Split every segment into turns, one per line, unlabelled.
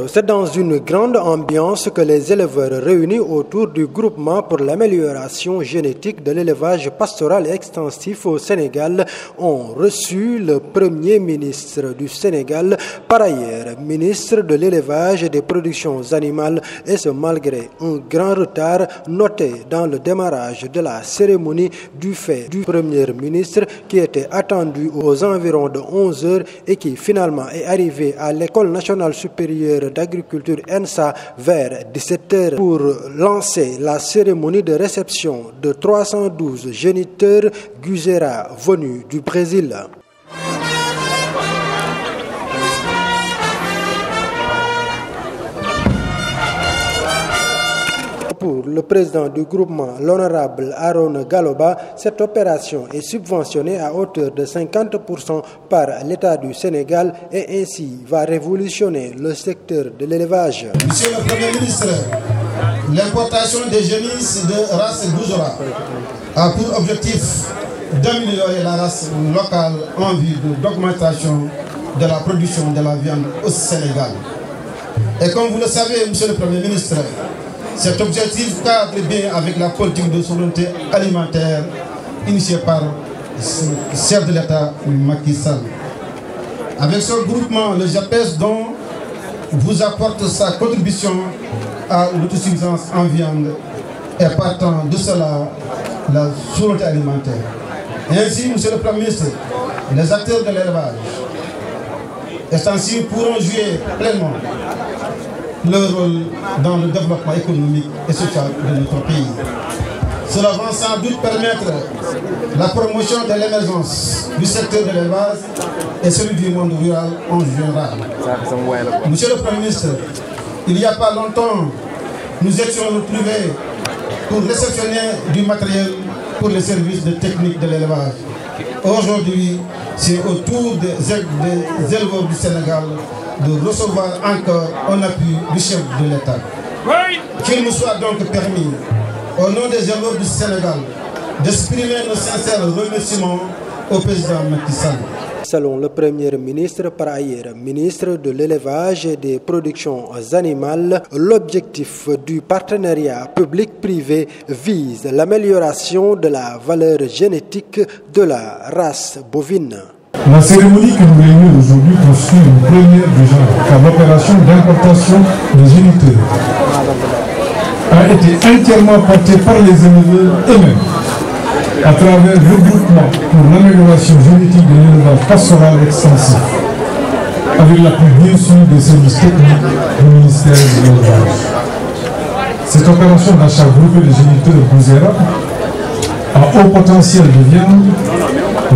C'est dans une grande ambiance que les éleveurs réunis autour du groupement pour l'amélioration génétique de l'élevage pastoral et extensif au Sénégal ont reçu le Premier ministre du Sénégal, par ailleurs ministre de l'élevage et des productions animales, et ce malgré un grand retard noté dans le démarrage de la cérémonie du fait du Premier ministre qui était attendu aux environs de 11 heures et qui finalement est arrivé à l'École nationale supérieure d'agriculture ENSA vers 17h pour lancer la cérémonie de réception de 312 géniteurs Guzera venus du Brésil. Pour le président du groupement, l'honorable Aaron Galoba, cette opération est subventionnée à hauteur de 50% par l'État du Sénégal et ainsi va révolutionner le secteur de l'élevage.
Monsieur le Premier ministre, l'importation des génisses de race Guzera a pour objectif d'améliorer la race locale en vue d'augmentation de la production de la viande au Sénégal. Et comme vous le savez, Monsieur le Premier ministre, cet objectif cadre bien avec la politique de souveraineté alimentaire initiée par le chef de l'État Macky Sall. Avec ce groupement, le JAPES dont vous apporte sa contribution à l'autosuffisance en viande et partant de cela, la souveraineté alimentaire. Et ainsi, Monsieur le Premier ministre, les acteurs de l'élevage extensif pourront jouer pleinement leur rôle dans le développement économique et social de notre pays. Cela va sans doute permettre la promotion de l'émergence du secteur de l'élevage et celui du monde rural en général. Monsieur le Premier ministre, il n'y a pas longtemps, nous étions retrouvés pour réceptionner du matériel pour les services de technique de l'élevage. Aujourd'hui, c'est au tour des éleveurs du Sénégal de recevoir encore un appui du chef de l'État. Qu'il nous soit donc permis, au nom des éleveurs du Sénégal, d'exprimer nos sincères remerciements au président Macky Sall.
Selon le Premier ministre, par ailleurs ministre de l'élevage et des productions animales, l'objectif du partenariat public-privé vise l'amélioration de la valeur génétique de la race bovine.
La cérémonie que nous réunissons aujourd'hui constitue une première du genre, car l'opération d'importation des géniteurs a été entièrement portée par les éleveurs eux-mêmes à travers le groupement pour l'amélioration génétique de l'élevage pastoral extensif, avec l'appui bien sûr des services techniques du ministère de l'élevage. Cette opération d'achat groupé de géniteurs Guzera à haut potentiel de viande,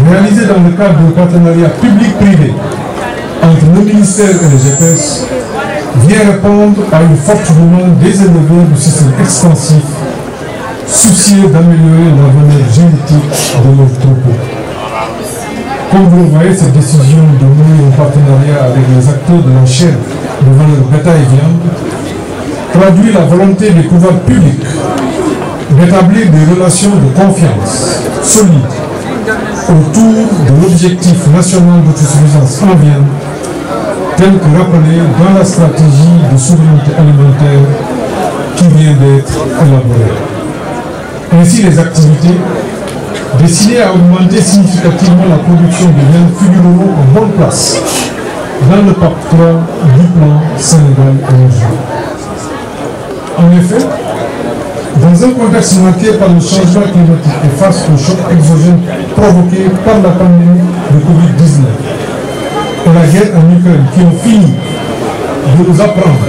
réalisée dans le cadre d'un partenariat public-privé entre le ministère et le GPS, vient répondre à une forte demande des éleveurs du système extensif, soucieux d'améliorer la valeur génétique de leurs troupeaux. Comme vous le voyez, cette décision de nouer un partenariat avec les acteurs de la chaîne de valeur bétail et viande traduit la volonté des pouvoirs publics d'établir des relations de confiance solides autour de l'objectif national d'autosuffisance en viande, tel que rappelé dans la stratégie de souveraineté alimentaire qui vient d'être élaborée. Ainsi, les activités destinées à augmenter significativement la production de viande figureront en bonne place dans le PAP 3 du plan Sénégal émergent. En effet, dans un contexte marqué par le changement climatique et face au choc exogène provoqué par la pandémie de Covid-19 et la guerre en Ukraine qui ont fini de nous apprendre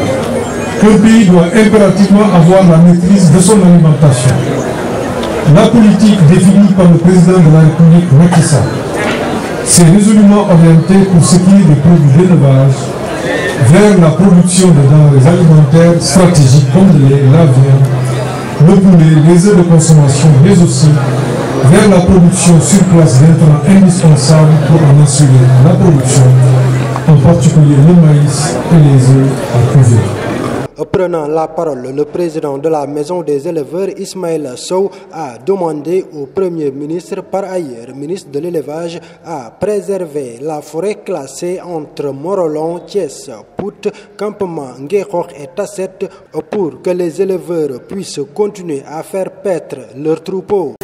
qu'un pays doit impérativement avoir la maîtrise de son alimentation, la politique définie par le président de la République Macky Sall s'est résolument orientée pour ce qui est des produits d'élevage vers la production de denrées alimentaires stratégiques comme le lait, la viande, le poulet, les œufs de consommation, mais aussi vers la production sur place d'intrants indispensables pour en assurer la production, en particulier le maïs et les œufs à couvert.
Prenant la parole, le président de la Maison des éleveurs, Ismaïla Sow, a demandé au Premier ministre, par ailleurs ministre de l'élevage, à préserver la forêt classée entre Morolon, Thiès, Pout, Campement, Nguékhokh et Tasset pour que les éleveurs puissent continuer à faire paître leurs troupeaux.